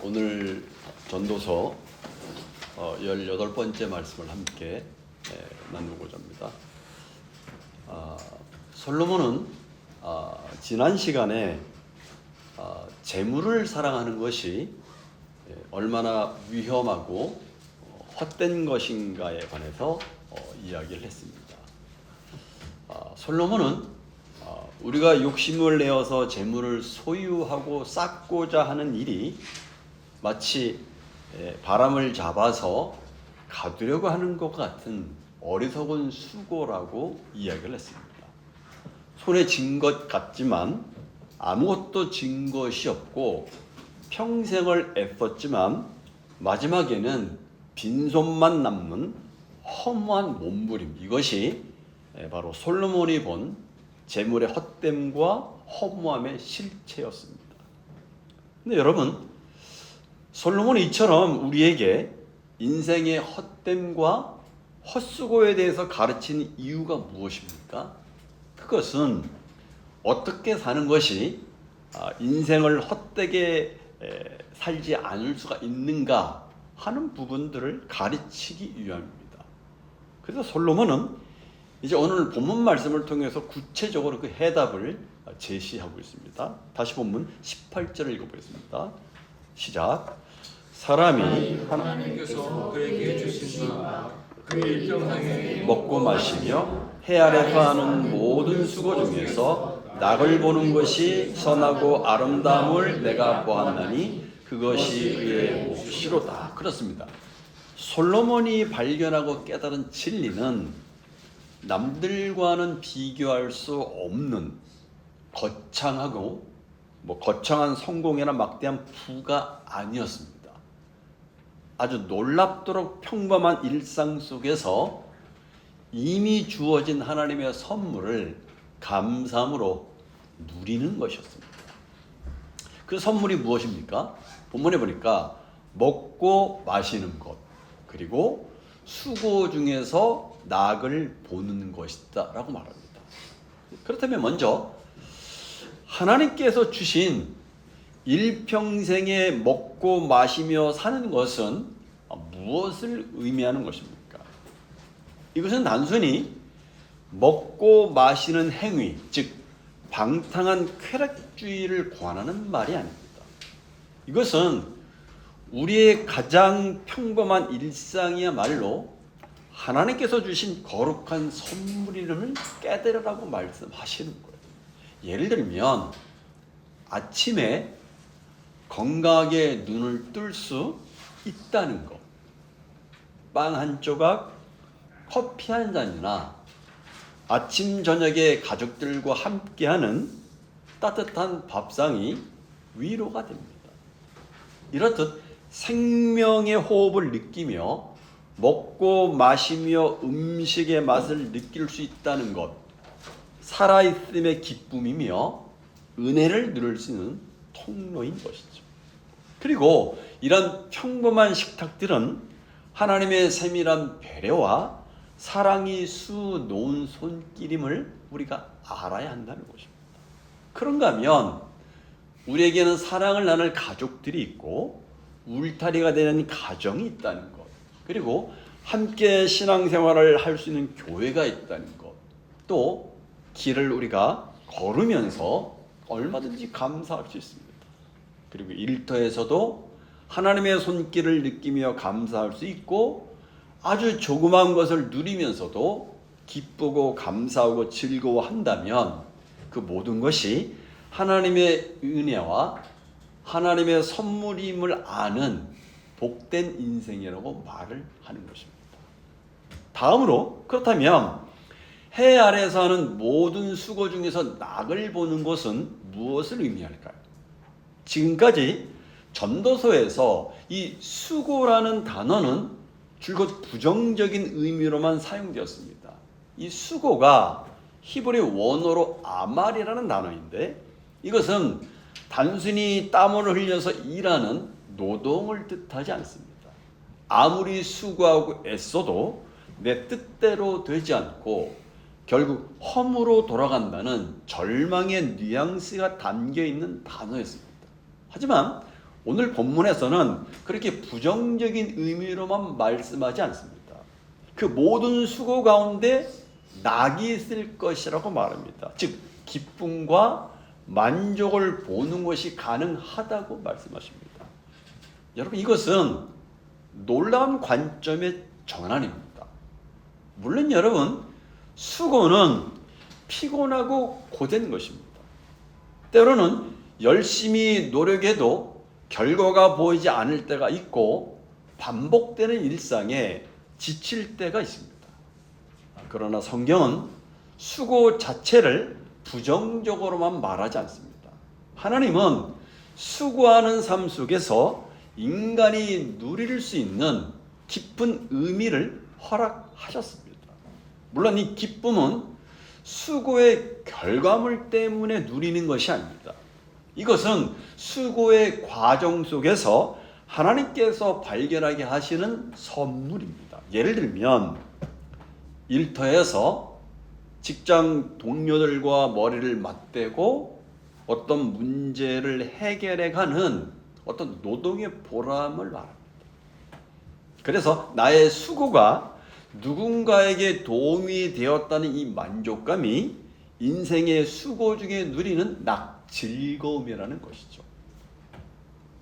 오늘 전도서 18번째 말씀을 함께 나누고자 합니다. 솔로몬은 지난 시간에 재물을 사랑하는 것이 얼마나 위험하고 헛된 것인가에 관해서 이야기를 했습니다. 솔로몬은 우리가 욕심을 내어서 재물을 소유하고 쌓고자 하는 일이 마치 바람을 잡아서 가두려고 하는 것 같은 어리석은 수고라고 이야기를 했습니다. 손에 쥔 것 같지만 아무것도 쥔 것이 없고 평생을 애썼지만 마지막에는 빈손만 남는 허무한 몸부림, 이것이 바로 솔로몬이 본 재물의 헛됨과 허무함의 실체였습니다. 근데 여러분, 솔로몬이 이처럼 우리에게 인생의 헛됨과 헛수고에 대해서 가르치는 이유가 무엇입니까? 그것은 어떻게 사는 것이 인생을 헛되게 살지 않을 수가 있는가 하는 부분들을 가르치기 위함입니다. 그래서 솔로몬은 이제 오늘 본문 말씀을 통해서 구체적으로 그 해답을 제시하고 있습니다. 다시 본문 18절을 읽어보겠습니다. 시작. 사람이 하나님께서 그에게 주신 바 그 일평생에 먹고 마시며 해 아래서 하는 모든 수고 중에서 낙을 보는 것이 선하고 아름다움을 내가 보았나니 그것이 그의 몫이로다. 그렇습니다. 솔로몬이 발견하고 깨달은 진리는 남들과는 비교할 수 없는 거창하고 거창한 성공이나 막대한 부가 아니었습니다. 아주 놀랍도록 평범한 일상 속에서 이미 주어진 하나님의 선물을 감사함으로 누리는 것이었습니다. 그 선물이 무엇입니까? 본문에 보니까 먹고 마시는 것, 그리고 수고 중에서 낙을 보는 것이다 라고 말합니다. 그렇다면 먼저 하나님께서 주신 일평생에 먹고 마시며 사는 것은 무엇을 의미하는 것입니까? 이것은 단순히 먹고 마시는 행위, 즉 방탕한 쾌락주의를 권하는 말이 아닙니다. 이것은 우리의 가장 평범한 일상이야말로 하나님께서 주신 거룩한 선물임을 깨달으라고 말씀하시는 거예요. 예를 들면 아침에 건강하게 눈을 뜰 수 있다는 것, 빵 한 조각, 커피 한 잔이나 아침 저녁에 가족들과 함께하는 따뜻한 밥상이 위로가 됩니다. 이렇듯 생명의 호흡을 느끼며 먹고 마시며 음식의 맛을 느낄 수 있다는 것, 살아있음의 기쁨이며 은혜를 누릴 수 있는 통로인 것이죠. 그리고 이런 평범한 식탁들은 하나님의 세밀한 배려와 사랑이 수놓은 손길임을 우리가 알아야 한다는 것입니다. 그런가 하면 우리에게는 사랑을 나눌 가족들이 있고 울타리가 되는 가정이 있다는 것, 그리고 함께 신앙생활을 할 수 있는 교회가 있다는 것, 또 길을 우리가 걸으면서 얼마든지 감사할 수 있습니다. 그리고 일터에서도 하나님의 손길을 느끼며 감사할 수 있고 아주 조그마한 것을 누리면서도 기쁘고 감사하고 즐거워한다면 그 모든 것이 하나님의 은혜와 하나님의 선물임을 아는 복된 인생이라고 말을 하는 것입니다. 다음으로, 그렇다면 해 아래에서 하는 모든 수고 중에서 낙을 보는 것은 무엇을 의미할까요? 지금까지 전도서에서 이 수고라는 단어는 줄곧 부정적인 의미로만 사용되었습니다. 이 수고가 히브리 원어로 아말이라는 단어인데 이것은 단순히 땀을 흘려서 일하는 노동을 뜻하지 않습니다. 아무리 수고하고 애써도 내 뜻대로 되지 않고 결국 험으로 돌아간다는 절망의 뉘앙스가 담겨 있는 단어였습니다. 하지만 오늘 본문에서는 그렇게 부정적인 의미로만 말씀하지 않습니다. 그 모든 수고 가운데 낙이 있을 것이라고 말합니다. 즉 기쁨과 만족을 보는 것이 가능하다고 말씀하십니다. 여러분, 이것은 놀라운 관점의 전환입니다. 물론 여러분, 수고는 피곤하고 고된 것입니다. 때로는 열심히 노력해도 결과가 보이지 않을 때가 있고 반복되는 일상에 지칠 때가 있습니다. 그러나 성경은 수고 자체를 부정적으로만 말하지 않습니다. 하나님은 수고하는 삶 속에서 인간이 누릴 수 있는 깊은 의미를 허락하셨습니다. 물론 이 기쁨은 수고의 결과물 때문에 누리는 것이 아닙니다. 이것은 수고의 과정 속에서 하나님께서 발견하게 하시는 선물입니다. 예를 들면 일터에서 직장 동료들과 머리를 맞대고 어떤 문제를 해결해 가는 어떤 노동의 보람을 말합니다. 그래서 나의 수고가 누군가에게 도움이 되었다는 이 만족감이 인생의 수고 중에 누리는 즐거움이라는 것이죠.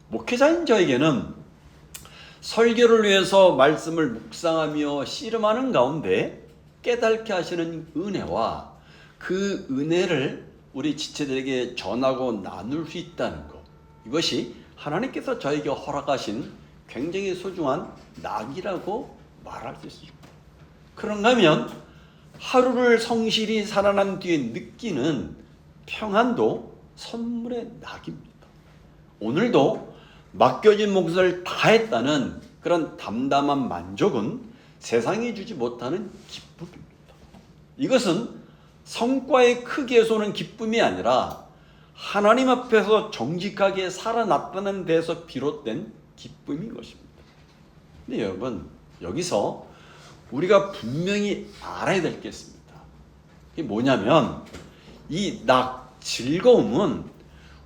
목회자인 저에게는 설교를 위해서 말씀을 묵상하며 씨름하는 가운데 깨닫게 하시는 은혜와 그 은혜를 우리 지체들에게 전하고 나눌 수 있다는 것, 이것이 하나님께서 저에게 허락하신 굉장히 소중한 낙이라고 말할 수 있습니다. 그런가 하면 하루를 성실히 살아난 뒤에 느끼는 평안도 선물의 낙입니다. 오늘도 맡겨진 몫을 다했다는 그런 담담한 만족은 세상이 주지 못하는 기쁨입니다. 이것은 성과에 크게서는 기쁨이 아니라 하나님 앞에서 정직하게 살아났다는 데서 비롯된 기쁨인 것입니다. 근데 여러분, 여기서 우리가 분명히 알아야 될 게 있습니다. 이게 뭐냐면 이 즐거움은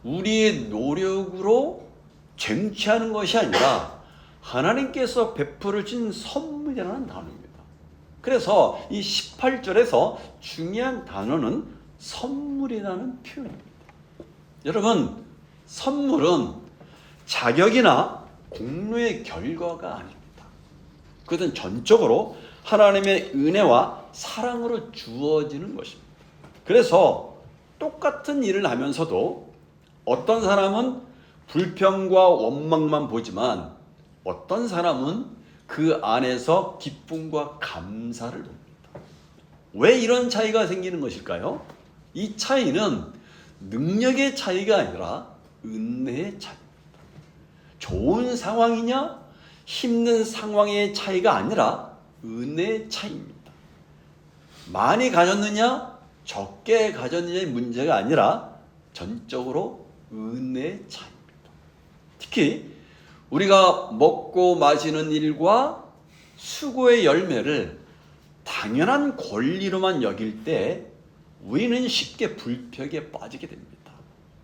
우리의 노력으로 쟁취하는 것이 아니라 하나님께서 베풀어 준 선물이라는 단어입니다. 그래서 이 18절에서 중요한 단어는 선물이라는 표현입니다. 여러분, 선물은 자격이나 공로의 결과가 아닙니다. 그것은 전적으로 하나님의 은혜와 사랑으로 주어지는 것입니다. 그래서 똑같은 일을 하면서도 어떤 사람은 불평과 원망만 보지만 어떤 사람은 그 안에서 기쁨과 감사를 봅니다. 왜 이런 차이가 생기는 것일까요? 이 차이는 능력의 차이가 아니라 은혜의 차이입니다. 좋은 상황이냐 힘든 상황의 차이가 아니라 은혜의 차이입니다. 많이 가졌느냐 적게 가졌느냐의 문제가 아니라 전적으로 은혜의 차이입니다. 특히 우리가 먹고 마시는 일과 수고의 열매를 당연한 권리로만 여길 때 우리는 쉽게 불평에 빠지게 됩니다.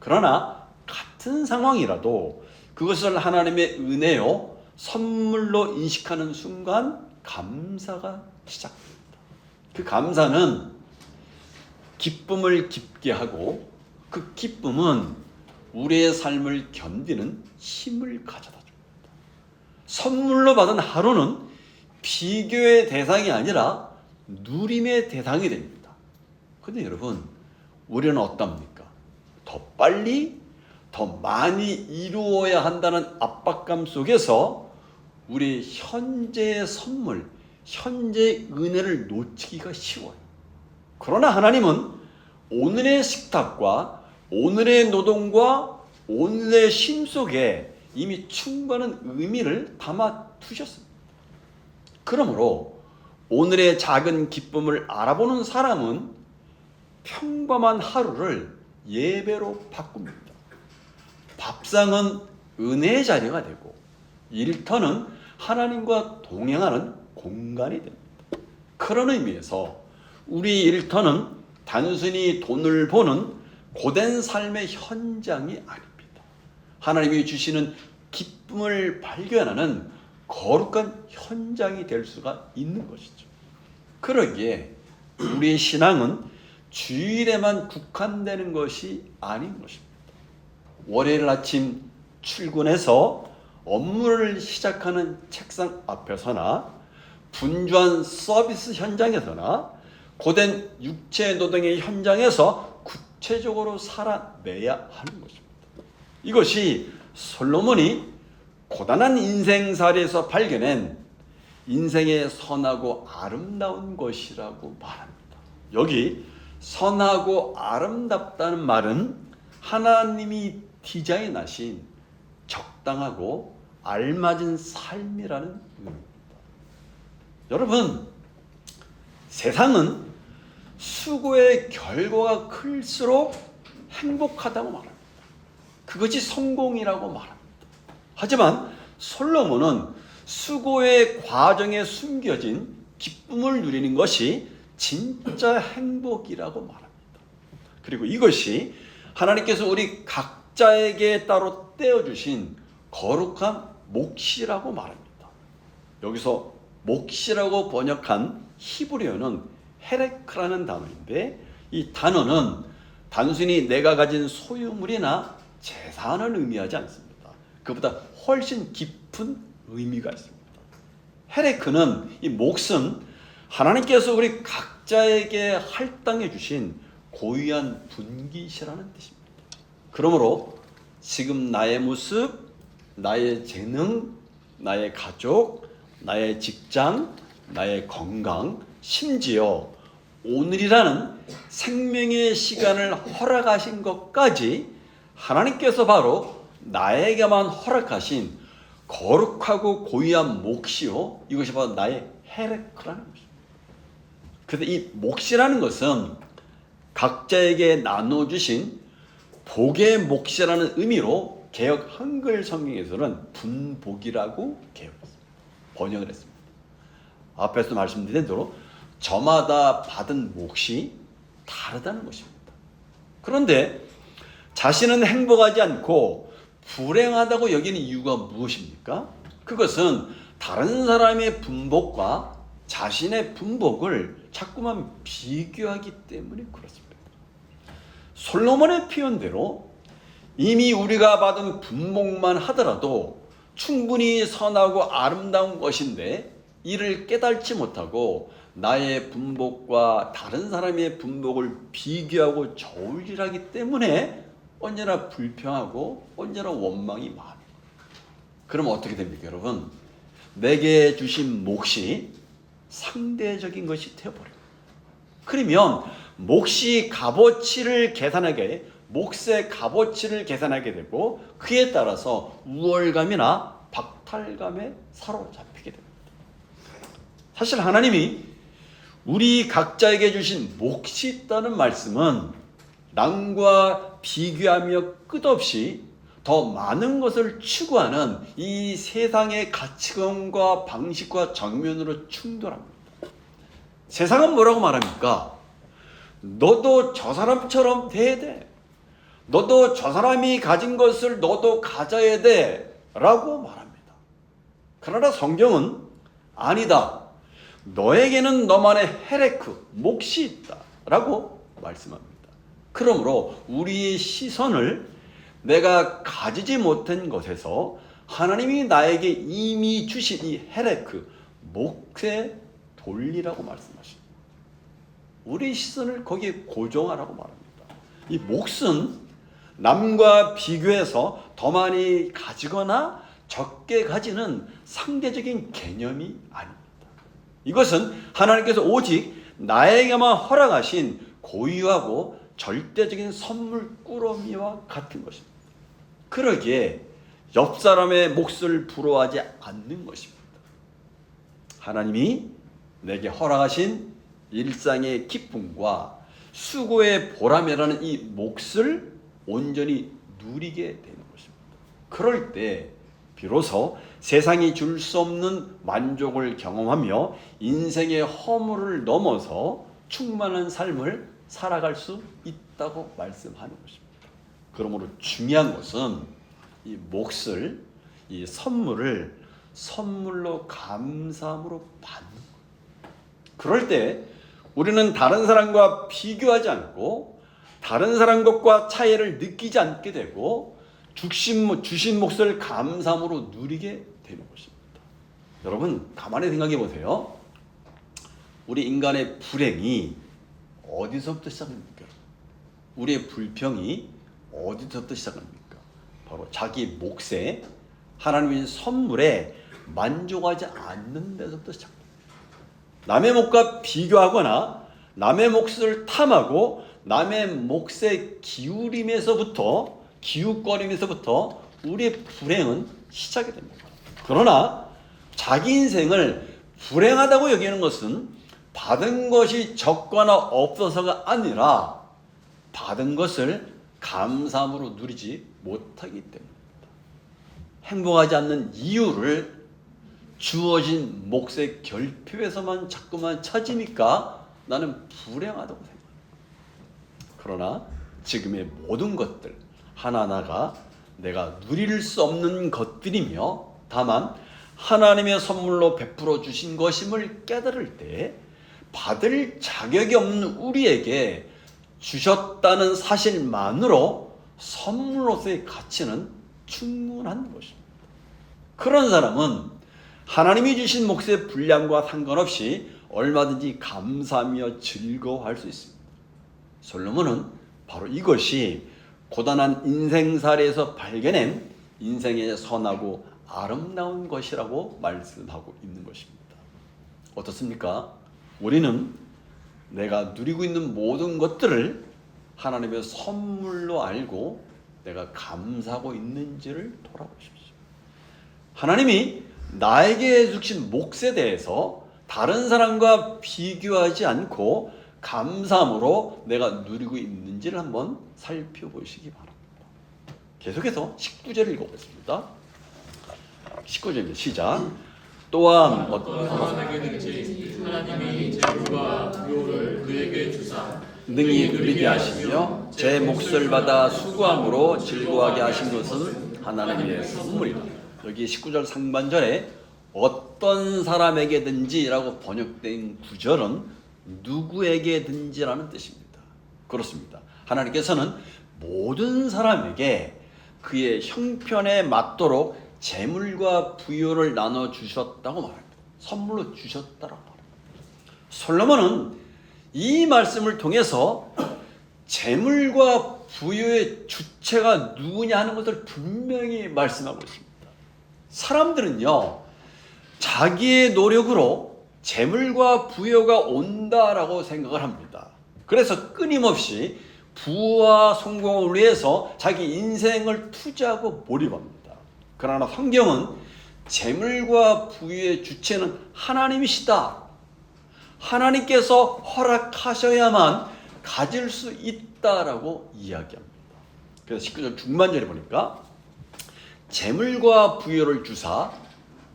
그러나 같은 상황이라도 그것을 하나님의 은혜요 선물로 인식하는 순간 감사가 시작됩니다. 그 감사는 기쁨을 깊게 하고 그 기쁨은 우리의 삶을 견디는 힘을 가져다 줍니다. 선물로 받은 하루는 비교의 대상이 아니라 누림의 대상이 됩니다. 그런데 여러분, 우리는 어떻습니까? 더 빨리 더 많이 이루어야 한다는 압박감 속에서 우리 현재의 선물, 현재의 은혜를 놓치기가 쉬워요. 그러나 하나님은 오늘의 식탁과 오늘의 노동과 오늘의 쉼 속에 이미 충분한 의미를 담아 두셨습니다. 그러므로 오늘의 작은 기쁨을 알아보는 사람은 평범한 하루를 예배로 바꿉니다. 밥상은 은혜의 자리가 되고 일터는 하나님과 동행하는 공간이 됩니다. 그런 의미에서 우리 일터는 단순히 돈을 버는 고된 삶의 현장이 아닙니다. 하나님이 주시는 기쁨을 발견하는 거룩한 현장이 될 수가 있는 것이죠. 그러기에 우리의 신앙은 주일에만 국한되는 것이 아닌 것입니다. 월요일 아침 출근해서 업무를 시작하는 책상 앞에서나 분주한 서비스 현장에서나 고된 육체 노동의 현장에서 구체적으로 살아내야 하는 것입니다. 이것이 솔로몬이 고단한 인생살이에서 발견한 인생의 선하고 아름다운 것이라고 말합니다. 여기 선하고 아름답다는 말은 하나님이 디자인하신 적당하고 알맞은 삶이라는 의미입니다. 여러분, 세상은 수고의 결과가 클수록 행복하다고 말합니다. 그것이 성공이라고 말합니다. 하지만 솔로몬은 수고의 과정에 숨겨진 기쁨을 누리는 것이 진짜 행복이라고 말합니다. 그리고 이것이 하나님께서 우리 각자에게 따로 떼어주신 거룩한 몫이라고 말합니다. 여기서 몫이라고 번역한 히브리어는 헤레크라는 단어인데, 이 단어는 단순히 내가 가진 소유물이나 재산을 의미하지 않습니다. 그보다 훨씬 깊은 의미가 있습니다. 헤레크는, 이 몫은 하나님께서 우리 각자에게 할당해 주신 고유한 분깃이라는 뜻입니다. 그러므로 지금 나의 모습, 나의 재능, 나의 가족, 나의 직장, 나의 건강, 심지어 오늘이라는 생명의 시간을 허락하신 것까지 하나님께서 바로 나에게만 허락하신 거룩하고 고유한 몫이요, 이것이 바로 나의 헤레크라는 것입니다. 그런데 이 몫이라는 것은 각자에게 나눠주신 복의 몫이라는 의미로 개역 한글 성경에서는 분복이라고 번역을 했습니다. 앞에서 말씀드린 대로 저마다 받은 몫이 다르다는 것입니다. 그런데 자신은 행복하지 않고 불행하다고 여기는 이유가 무엇입니까? 그것은 다른 사람의 분복과 자신의 분복을 자꾸만 비교하기 때문에 그렇습니다. 솔로몬의 표현대로 이미 우리가 받은 분복만 하더라도 충분히 선하고 아름다운 것인데, 이를 깨닫지 못하고 나의 분복과 다른 사람의 분복을 비교하고 저울질하기 때문에 언제나 불평하고 언제나 원망이 많아요. 그럼 어떻게 됩니까, 여러분? 내게 주신 몫이 상대적인 것이 되어버려요. 그러면 몫의 값어치를 계산하게 되고, 그에 따라서 우월감이나 박탈감에 사로잡히게 됩니다. 사실 하나님이 우리 각자에게 주신 몫이 있다는 말씀은 남과 비교하며 끝없이 더 많은 것을 추구하는 이 세상의 가치관과 방식과 정면으로 충돌합니다. 세상은 뭐라고 말합니까? 너도 저 사람처럼 돼야 돼. 너도 저 사람이 가진 것을 너도 가져야 돼 라고 말합니다. 그러나 성경은 아니다, 너에게는 너만의 헤레크, 몫이 있다 라고 말씀합니다. 그러므로 우리의 시선을 내가 가지지 못한 것에서 하나님이 나에게 이미 주신 이 헤레크, 몫에 돌리라고 말씀하십니다. 우리의 시선을 거기에 고정하라고 말합니다. 이 몫은 남과 비교해서 더 많이 가지거나 적게 가지는 상대적인 개념이 아닙니다. 이것은 하나님께서 오직 나에게만 허락하신 고유하고 절대적인 선물 꾸러미와 같은 것입니다. 그러기에 옆 사람의 몫을 부러워하지 않는 것입니다. 하나님이 내게 허락하신 일상의 기쁨과 수고의 보람이라는 이 몫을 온전히 누리게 되는 것입니다. 그럴 때 비로소 세상이 줄 수 없는 만족을 경험하며 인생의 허물을 넘어서 충만한 삶을 살아갈 수 있다고 말씀하는 것입니다. 그러므로 중요한 것은 이 몫을 이 선물로 감사함으로 받는 거예요. 그럴 때 우리는 다른 사람과 비교하지 않고 다른 사람 것과 차이를 느끼지 않게 되고 주신 몫을 감사함으로 누리게 되는 것입니다. 여러분 가만히 생각해 보세요. 우리 인간의 불행이 어디서부터 시작합니까? 우리의 불평이 어디서부터 시작합니까? 바로 자기 몫에 하나님의 선물에 만족하지 않는 데서부터 시작합니다. 남의 몫과 비교하거나 남의 몫을 탐하고 남의 몫에 기웃거림에서부터 우리의 불행은 시작이 됩니다. 그러나 자기 인생을 불행하다고 여기는 것은 받은 것이 적거나 없어서가 아니라 받은 것을 감사함으로 누리지 못하기 때문입니다. 행복하지 않는 이유를 주어진 몫의 결핍에서만 자꾸만 찾으니까 나는 불행하다고 생각합니다. 그러나 지금의 모든 것들 하나하나가 내가 누릴 수 없는 것들이며 다만 하나님의 선물로 베풀어 주신 것임을 깨달을 때 받을 자격이 없는 우리에게 주셨다는 사실만으로 선물로서의 가치는 충분한 것입니다. 그런 사람은 하나님이 주신 몫의 분량과 상관없이 얼마든지 감사하며 즐거워할 수 있습니다. 솔로몬은 바로 이것이 고단한 인생살이에서 발견한 인생의 선하고 아름다운 것이라고 말씀하고 있는 것입니다. 어떻습니까? 우리는 내가 누리고 있는 모든 것들을 하나님의 선물로 알고 내가 감사하고 있는지를 돌아보십시오. 하나님이 나에게 주신 몫에 대해서 다른 사람과 비교하지 않고 감사함으로 내가 누리고 있는지를 한번 살펴보시기 바랍니다. 계속해서 19절 읽어보겠습니다. 19절입니다. 시작. 또한 어떤 사람에게든지 하나님이 재물과 부요를 그에게 주사 능히 누리게 하시며 제 몫을 받아 수고함으로 즐거워하게 하신 것은 하나님의 선물이다. 여기 19절 상반절에 어떤 사람에게든지라고 번역된 구절은 누구에게든지라는 뜻입니다. 그렇습니다. 하나님께서는 모든 사람에게 그의 형편에 맞도록 재물과 부요를 나눠주셨다고 말합니다. 선물로 주셨다고 말합니다. 솔로몬은 이 말씀을 통해서 재물과 부요의 주체가 누구냐 하는 것을 분명히 말씀하고 있습니다. 사람들은요, 자기의 노력으로 재물과 부요가 온다라고 생각을 합니다. 그래서 끊임없이 부와 성공을 위해서 자기 인생을 투자하고 몰입합니다. 그러나 성경은 재물과 부유의 주체는 하나님이시다. 하나님께서 허락하셔야만 가질 수 있다라고 이야기합니다. 그래서 19절 중반절에 보니까 재물과 부유를 주사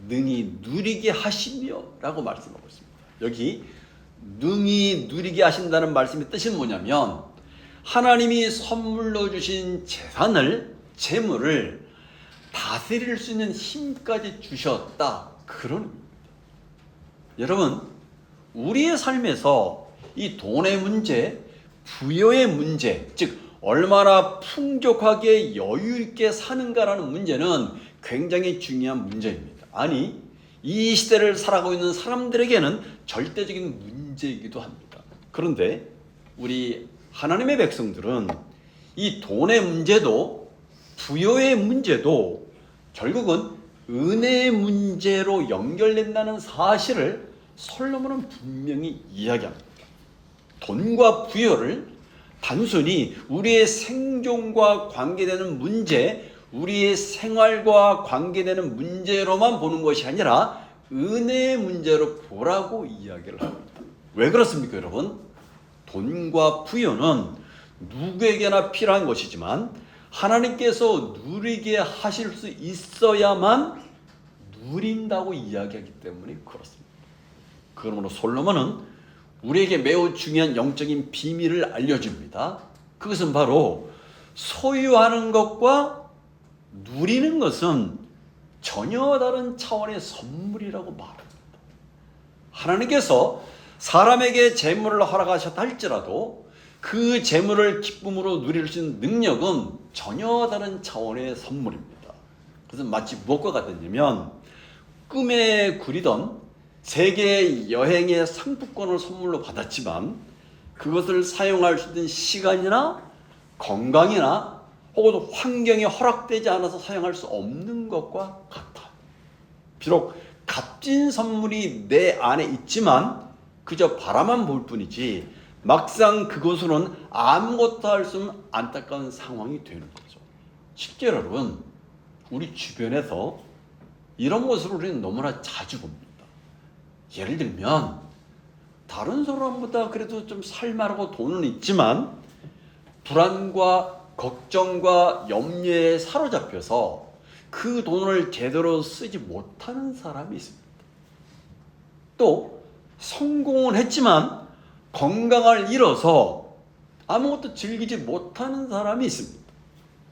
능히 누리게 하시며 라고 말씀하고 있습니다. 여기 능히 누리게 하신다는 말씀의 뜻은 뭐냐면 하나님이 선물로 주신 재물을 다스릴 수 있는 힘까지 주셨다. 그런 의미입니다. 여러분, 우리의 삶에서 이 돈의 문제, 부여의 문제, 즉 얼마나 풍족하게 여유 있게 사는가라는 문제는 굉장히 중요한 문제입니다. 아니, 이 시대를 살아가고 있는 사람들에게는 절대적인 문제이기도 합니다. 그런데 우리 하나님의 백성들은 이 돈의 문제도 부여의 문제도 결국은 은혜의 문제로 연결된다는 사실을 솔로몬은 분명히 이야기합니다. 돈과 부여를 단순히 우리의 생존과 관계되는 문제, 우리의 생활과 관계되는 문제로만 보는 것이 아니라 은혜의 문제로 보라고 이야기를 합니다. 왜 그렇습니까, 여러분? 돈과 부여는 누구에게나 필요한 것이지만 하나님께서 누리게 하실 수 있어야만 누린다고 이야기하기 때문에 그렇습니다. 그러므로 솔로몬은 우리에게 매우 중요한 영적인 비밀을 알려줍니다. 그것은 바로 소유하는 것과 누리는 것은 전혀 다른 차원의 선물이라고 말합니다. 하나님께서 사람에게 재물을 허락하셨다 할지라도 그 재물을 기쁨으로 누릴 수 있는 능력은 전혀 다른 차원의 선물입니다. 그래서 마치 무엇과 같았냐면 꿈에 그리던 세계 여행의 상품권을 선물로 받았지만 그것을 사용할 수 있는 시간이나 건강이나 혹은 환경이 허락되지 않아서 사용할 수 없는 것과 같아요. 비록 값진 선물이 내 안에 있지만 그저 바라만 볼 뿐이지 막상 그것으로는 아무것도 할 수 없는 안타까운 상황이 되는 거죠. 실제로 여러분, 우리 주변에서 이런 모습을 우리는 너무나 자주 봅니다. 예를 들면 다른 사람보다 그래도 좀 살만하고 돈은 있지만 불안과 걱정과 염려에 사로잡혀서 그 돈을 제대로 쓰지 못하는 사람이 있습니다. 또 성공은 했지만 건강을 잃어서 아무것도 즐기지 못하는 사람이 있습니다.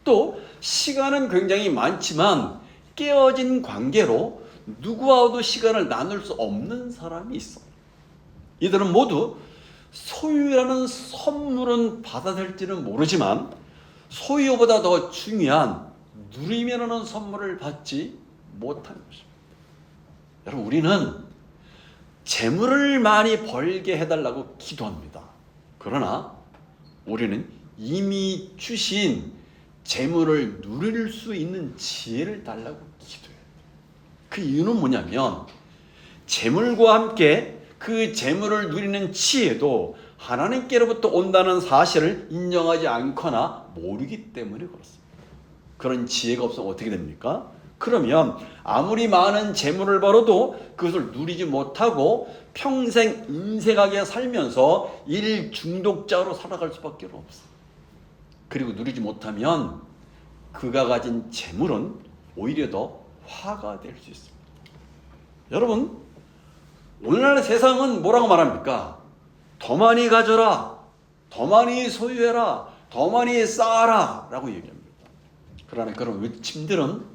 또 시간은 굉장히 많지만 깨어진 관계로 누구와도 시간을 나눌 수 없는 사람이 있어. 이들은 모두 소유라는 선물은 받아들일지는 모르지만 소유보다 더 중요한 누리면하는 선물을 받지 못하는 것입니다. 여러분, 우리는 재물을 많이 벌게 해달라고 기도합니다. 그러나 우리는 이미 주신 재물을 누릴 수 있는 지혜를 달라고 기도해요. 그 이유는 뭐냐면 재물과 함께 그 재물을 누리는 지혜도 하나님께로부터 온다는 사실을 인정하지 않거나 모르기 때문에 그렇습니다. 그런 지혜가 없으면 어떻게 됩니까? 그러면 아무리 많은 재물을 벌어도 그것을 누리지 못하고 평생 인색하게 살면서 일 중독자로 살아갈 수밖에 없어요. 그리고 누리지 못하면 그가 가진 재물은 오히려 더 화가 될 수 있습니다. 여러분, 오늘날 세상은 뭐라고 말합니까? 더 많이 가져라, 더 많이 소유해라, 더 많이 쌓아라 라고 얘기합니다. 그러나 그런 외침들은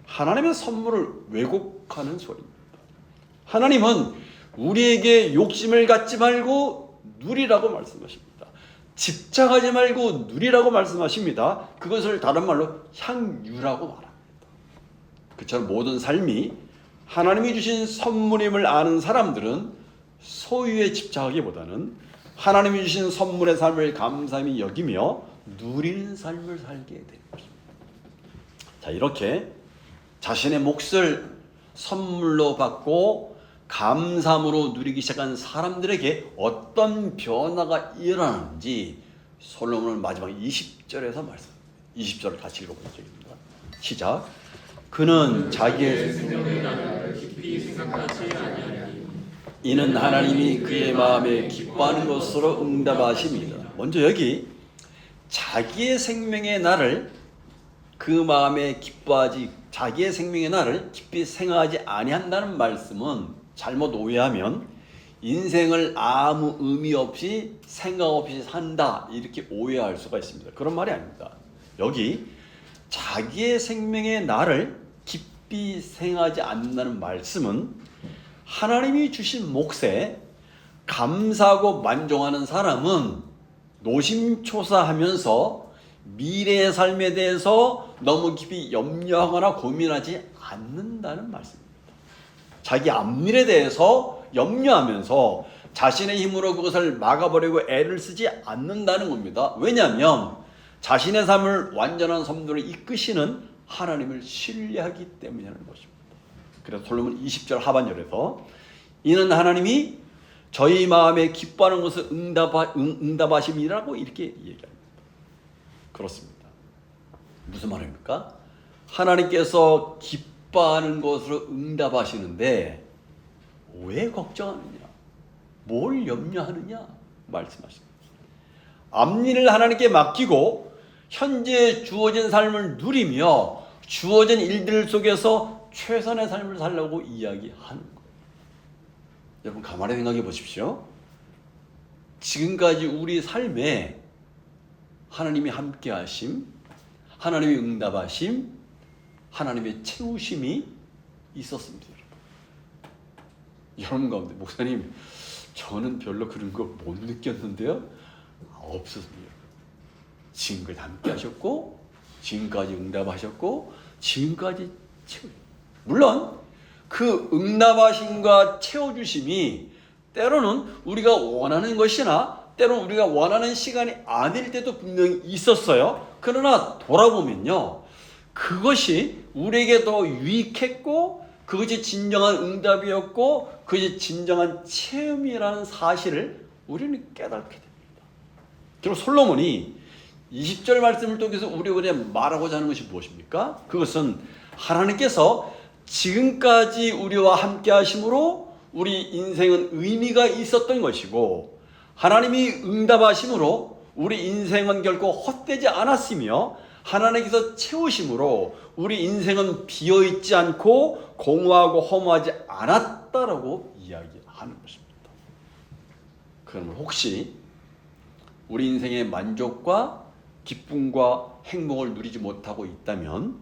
하나님의 선물을 왜곡하는 소리입니다. 하나님은 우리에게 욕심을 갖지 말고 누리라고 말씀하십니다. 집착하지 말고 누리라고 말씀하십니다. 그것을 다른 말로 향유라고 말합니다. 그처럼 모든 삶이 하나님이 주신 선물임을 아는 사람들은 소유에 집착하기보다는 하나님이 주신 선물의 삶을 감사히 여기며 누리는 삶을 살게 되는 것입니다. 자, 이렇게 자신의 몫을 선물로 받고 감사함으로 누리기 시작한 사람들에게 어떤 변화가 일어나는지 솔로몬은 마지막 20절에서 말씀합니다. 20절을 같이 읽어보는 적입니다. 시작. 그는 자기의 생명의 나를 깊이 생각하지 아니하니 이는 하나님이 그의 마음에 기뻐하는 것으로 응답하십니다. 먼저 여기 자기의 생명의 날을 그 마음에 기뻐하지 자기의 생명의 날을 깊이 생각하지 아니한다는 말씀은 잘못 오해하면 인생을 아무 의미 없이 생각 없이 산다 이렇게 오해할 수가 있습니다. 그런 말이 아닙니다. 여기 자기의 생명의 날을 깊이 생각하지 않는다는 말씀은 하나님이 주신 몫에 감사하고 만족하는 사람은 노심초사하면서 미래의 삶에 대해서 너무 깊이 염려하거나 고민하지 않는다는 말씀입니다. 자기 앞일에 대해서 염려하면서 자신의 힘으로 그것을 막아버리고 애를 쓰지 않는다는 겁니다. 왜냐하면 자신의 삶을 완전한 섬도로 이끄시는 하나님을 신뢰하기 때문이라는 것입니다. 그래서 솔로몬 20절 하반절에서 이는 하나님이 저희 마음에 기뻐하는 것을 응답하심이라고 이렇게 얘기합니다. 그렇습니다. 무슨 말입니까? 하나님께서 기뻐하는 것으로 응답하시는데 왜 걱정하느냐? 뭘 염려하느냐? 말씀하십니다. 앞일을 하나님께 맡기고 현재 주어진 삶을 누리며 주어진 일들 속에서 최선의 삶을 살려고 이야기하는 거예요. 여러분 가만히 생각해 보십시오. 지금까지 우리 삶에 하나님이 함께 하심, 하나님의 응답하심, 하나님의 채우심이 있었습니다. 여러분 가운데 목사님 저는 별로 그런 거 못 느꼈는데요. 없었습니다. 지금까지 함께 하셨고 지금까지 응답하셨고 지금까지 채워. 물론 그 응답하심과 채워주심이 때로는 우리가 원하는 것이나 때로는 우리가 원하는 시간이 아닐 때도 분명히 있었어요. 그러나 돌아보면요, 그것이 우리에게 더 유익했고 그것이 진정한 응답이었고 그것이 진정한 체험이라는 사실을 우리는 깨닫게 됩니다. 그리고 솔로몬이 20절 말씀을 통해서 우리에게 말하고자 하는 것이 무엇입니까? 그것은 하나님께서 지금까지 우리와 함께 하심으로 우리 인생은 의미가 있었던 것이고 하나님이 응답하심으로 우리 인생은 결코 헛되지 않았으며 하나님께서 채우심으로 우리 인생은 비어있지 않고 공허하고 허무하지 않았다라고 이야기하는 것입니다. 그러면 혹시 우리 인생의 만족과 기쁨과 행복을 누리지 못하고 있다면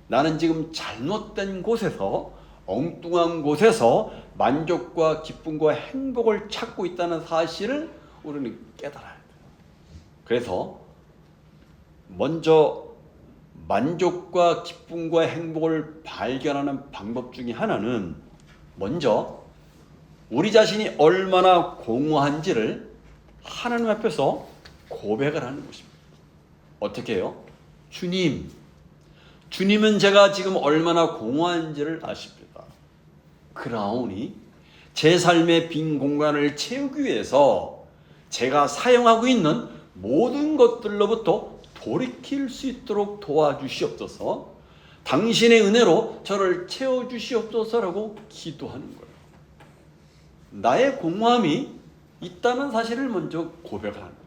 나는 지금 잘못된 곳에서 엉뚱한 곳에서 만족과 기쁨과 행복을 찾고 있다는 사실을 우리는 깨달아야 돼요. 그래서 먼저 만족과 기쁨과 행복을 발견하는 방법 중에 하나는 먼저 우리 자신이 얼마나 공허한지를 하나님 앞에서 고백을 하는 것입니다. 어떻게 해요? 주님은 제가 지금 얼마나 공허한지를 아십니다. 그러하오니 제 삶의 빈 공간을 채우기 위해서 제가 사용하고 있는 모든 것들로부터 돌이킬 수 있도록 도와주시옵소서. 당신의 은혜로 저를 채워주시옵소서라고 기도하는 거예요. 나의 공허함이 있다는 사실을 먼저 고백하는 겁니다.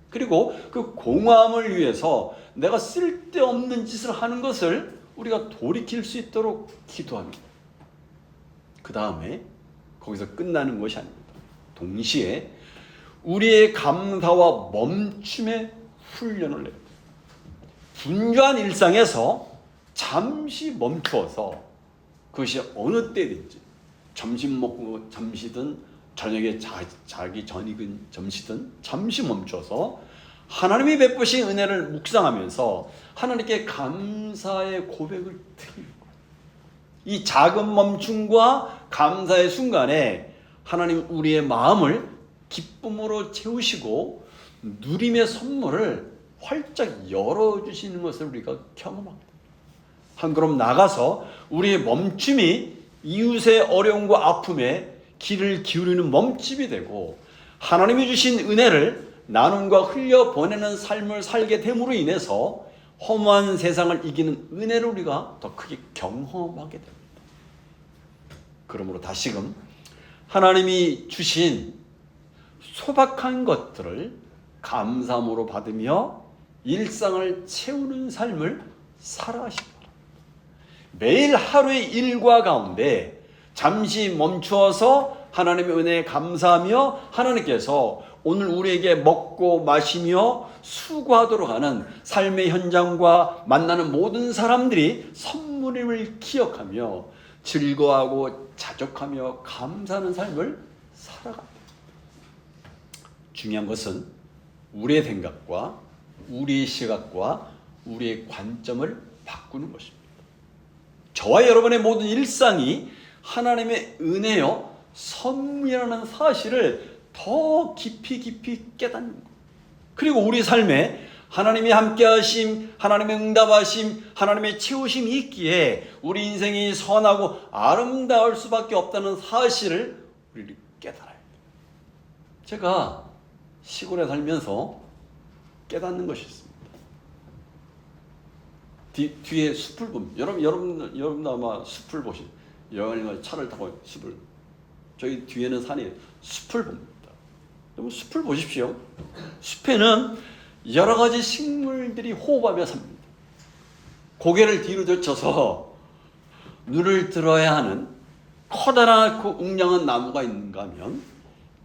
그리고 그 공허함을 위해서 내가 쓸데없는 짓을 하는 것을 우리가 돌이킬 수 있도록 기도하는 거예요. 그 다음에 거기서 끝나는 것이 아닙니다. 동시에 우리의 감사와 멈춤의 훈련을 내요. 분주한 일상에서 잠시 멈추어서 그것이 어느 때든지 점심 먹고 잠시든 저녁에 자기 전이든 점시든 잠시 멈춰서 하나님이 베푸신 은혜를 묵상하면서 하나님께 감사의 고백을 드리는 거예요. 이 작은 멈춤과 감사의 순간에 하나님 우리의 마음을 기쁨으로 채우시고 누림의 선물을 활짝 열어주시는 것을 우리가 경험합니다. 한 걸음 나가서 우리의 멈춤이 이웃의 어려움과 아픔에 귀를 기울이는 멈춤이 되고 하나님이 주신 은혜를 나눔과 흘려보내는 삶을 살게 됨으로 인해서 허무한 세상을 이기는 은혜를 우리가 더 크게 경험하게 됩니다. 그러므로 다시금 하나님이 주신 소박한 것들을 감사함으로 받으며 일상을 채우는 삶을 살아가시기 바랍니다. 매일 하루의 일과 가운데 잠시 멈추어서 하나님의 은혜에 감사하며 하나님께서 오늘 우리에게 먹고 마시며 수고하도록 하는 삶의 현장과 만나는 모든 사람들이 선물임을 기억하며 즐거워하고 자족하며 감사하는 삶을 살아갑니다. 중요한 것은 우리의 생각과 우리의 시각과 우리의 관점을 바꾸는 것입니다. 저와 여러분의 모든 일상이 하나님의 은혜요 선물이라는 사실을 더 깊이 깨닫는 것. 그리고 우리 삶에 하나님이 함께하심, 하나님의 응답하심, 하나님의 채우심이 있기에 우리 인생이 선하고 아름다울 수밖에 없다는 사실을 우리 깨달아야 돼요. 제가 시골에 살면서 깨닫는 것이 있습니다. 뒤에 숲을 보면 여러분도 아마 숲을 보신 여행을 차를 타고 숲을 저희 뒤에는 산이 숲을 봅니다. 여러분 숲을 보십시오. 숲에는 여러 가지 식물들이 호흡하며 삽니다. 고개를 뒤로 젖혀서 눈을 들어야 하는 커다랗고 웅장한 나무가 있는가 하면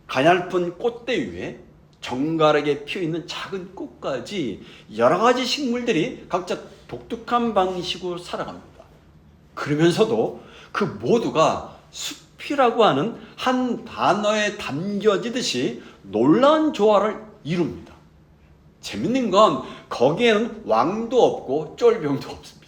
가냘픈 꽃대 위에 정갈하게 피어있는 작은 꽃까지 여러 가지 식물들이 각자 독특한 방식으로 살아갑니다. 그러면서도 그 모두가 숲이라고 하는 한 단어에 담겨지듯이 놀라운 조화를 이룹니다. 재밌는 건 거기에는 왕도 없고 쫄병도 없습니다.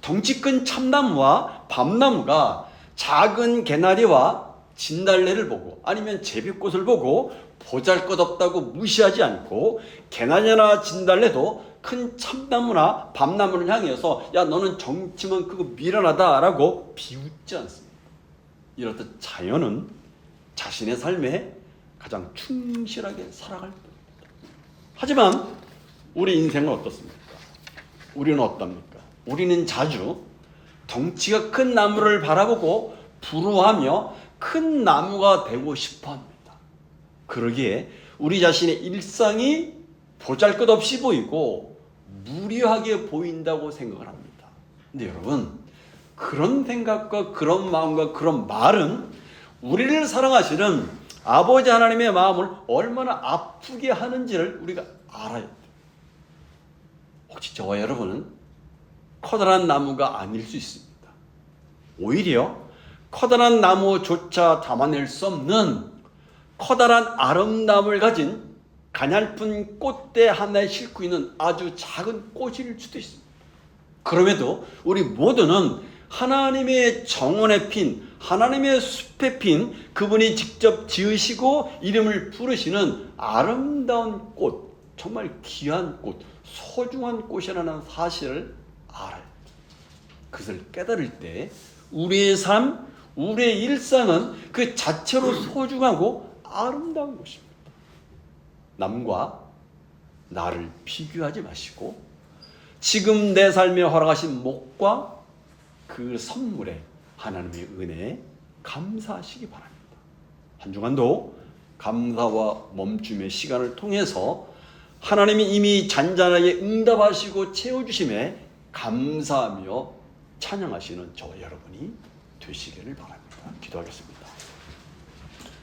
덩치 큰 참나무와 밤나무가 작은 개나리와 진달래를 보고 아니면 제비꽃을 보고 보잘것없다고 무시하지 않고 개나리나 진달래도 큰 참나무나 밤나무를 향해서 야 너는 정치만 그거 미련하다라고 비웃지 않습니다. 이렇듯 자연은 자신의 삶에 가장 충실하게 살아갈 뿐입니다. 하지만 우리 인생은 어떻습니까? 우리는 어떻습니까? 우리는 자주 덩치가 큰 나무를 바라보고 부러워하며 큰 나무가 되고 싶어 합니다. 그러기에 우리 자신의 일상이 보잘것없이 보이고 무료하게 보인다고 생각을 합니다. 근데 여러분, 그런 생각과 그런 마음과 그런 말은 우리를 사랑하시는 아버지 하나님의 마음을 얼마나 아프게 하는지를 우리가 알아야 돼요. 혹시 저와 여러분은 커다란 나무가 아닐 수 있습니다. 오히려 커다란 나무조차 담아낼 수 없는 커다란 아름다움을 가진 가냘픈 꽃대 하나에 싣고 있는 아주 작은 꽃일 수도 있습니다. 그럼에도 우리 모두는 하나님의 정원에 핀, 하나님의 숲에 핀 그분이 직접 지으시고 이름을 부르시는 아름다운 꽃, 정말 귀한 꽃, 소중한 꽃이라는 사실을 알아요. 그것을 깨달을 때 우리의 삶, 우리의 일상은 그 자체로 소중하고 아름다운 것입니다. 남과 나를 비교하지 마시고 지금 내 삶에 허락하신 복과 그 선물에 하나님의 은혜에 감사하시기 바랍니다. 한 주간도 감사와 멈춤의 시간을 통해서 하나님이 이미 잔잔하게 응답하시고 채워주심에 감사하며 찬양하시는 저와 여러분이 되시기를 바랍니다. 기도하겠습니다.